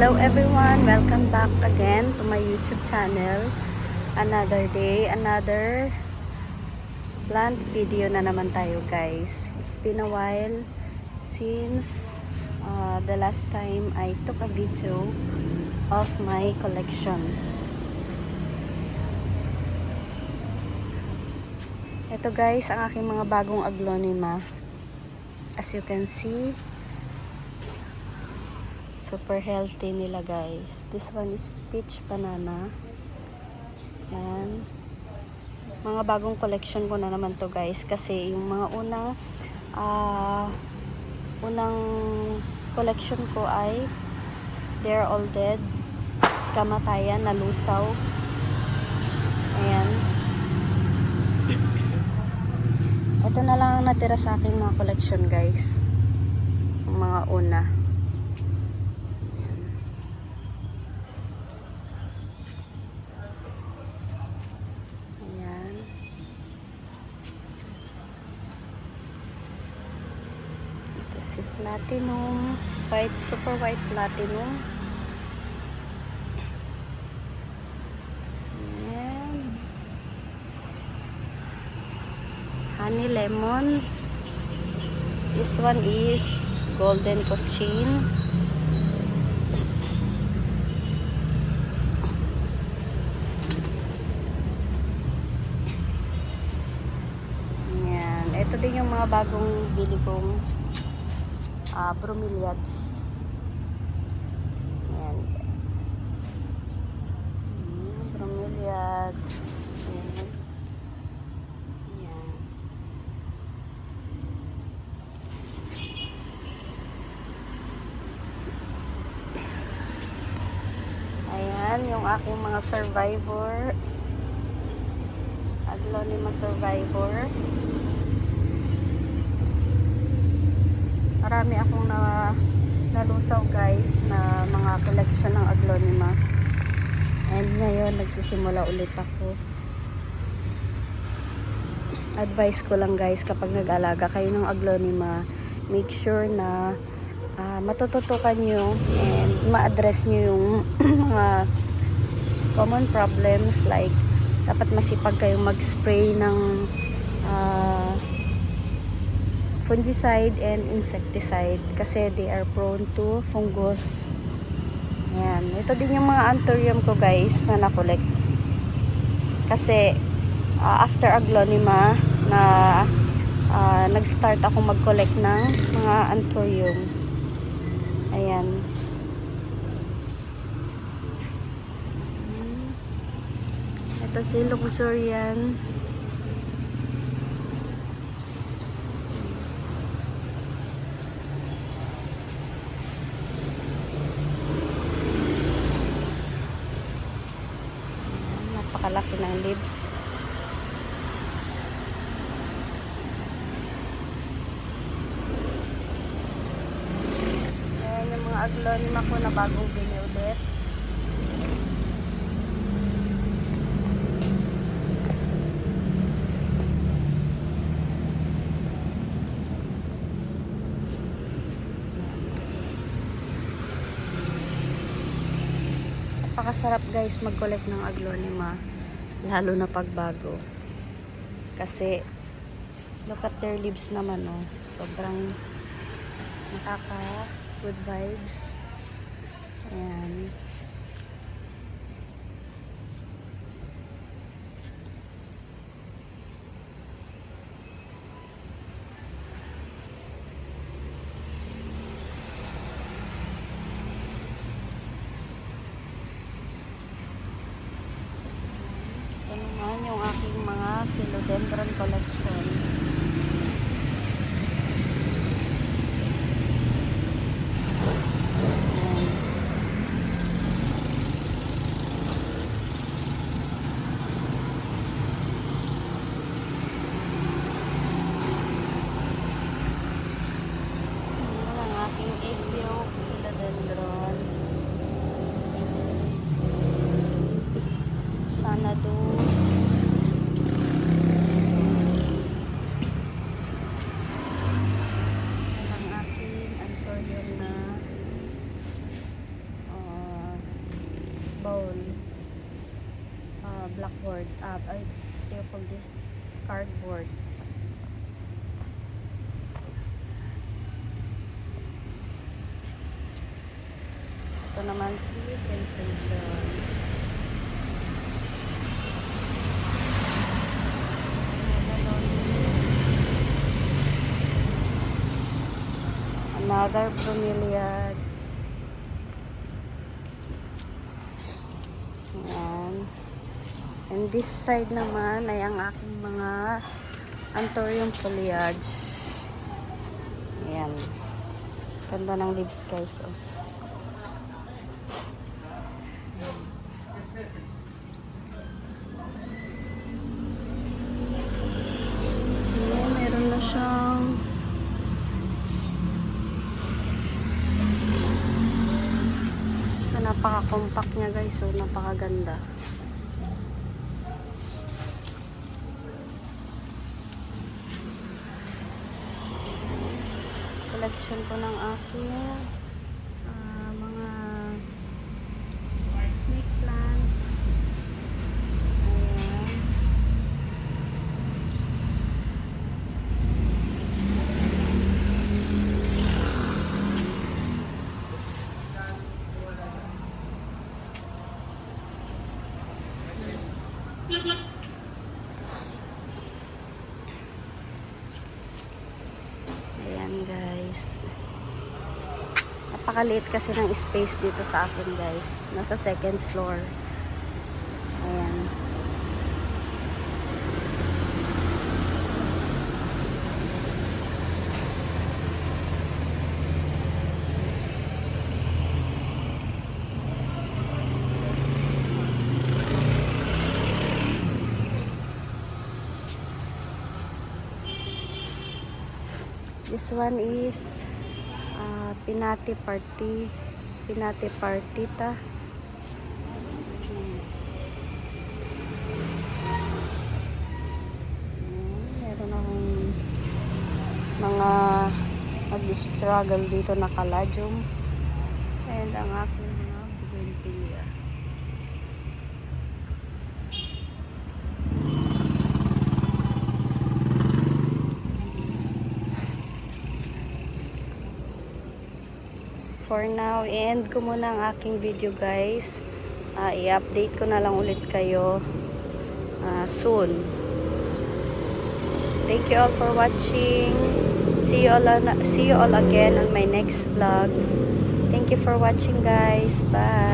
Hello everyone! Welcome back again to my YouTube channel. Another day, another plant video na naman tayo guys. It's been a while since the last time I took a video of my collection. Ito guys, ang aking mga bagong aglonema. As you can see, super healthy nila guys. This one is peach banana. Yan. Mga bagong collection ko na naman to guys. Kasi yung mga unang collection ko ay they're all dead. Kamatayan, nalusaw. Ayan. Ito na lang ang natira sa aking mga collection guys. Ang mga una. Si platinum, white, super white platinum. Ayan. Honey lemon. This one is golden cochin. Ayan. Ito din yung mga bagong bili kong bromeliads. Ayan. Bromeliads. Ayan. Ayan. Ayan, yung aking mga survivor. Aglonema survivor. Marami akong nalusaw guys na mga collection ng aglonema. And ngayon nagsisimula ulit ako. Advice ko lang guys, kapag nag-alaga kayo ng aglonema, make sure na matututukan nyo and ma-address nyo yung mga common problems, like dapat masipag kayong mag-spray ng fungicide and insecticide kasi they are prone to fungus. Ayan. Ito din yung mga anthurium ko guys na nakolekt. Kasi after aglonema na nag-start ako mag-collect ng mga anthurium. Ayan. Ito si Luxurian. Napakalaki ng leaves. Ayan yung mga aglonema ko na bagong bini ulit. Napakasarap guys mag-collect ng aglonema, lalo na pagbago. Kasi look at their leaves naman, oh. Sobrang nakaka good vibes. Ayan. Ito naman yung aking mga philodendron collection. Ito ang aking egg yolk philodendron. Sanadu. Ang aking anthurium na bowl. Blackboard. What do you call this? Cardboard. Ito naman si Sensation. Another bromeliads. Ayan. And this side naman ay ang aking mga anthurium foliage. Ayan. Ganda ng leaves guys. Oh. Ayan, meron na siyang napaka-compact niya guys. So, napakaganda. Collection ko ng aking mga snake plant. Ayan. Ayan guys. Napakaliit kasi ng space dito sa akin guys. Nasa second floor. Ayan. This one is Pinati Partita. Meron akong mga nag-struggle dito na caladium. And ang aking mga bougainvillea. For now, end ko muna ang aking video guys. I-update ko na lang ulit kayo soon. Thank you all for watching. See you all again on my next vlog. Thank you for watching guys. Bye.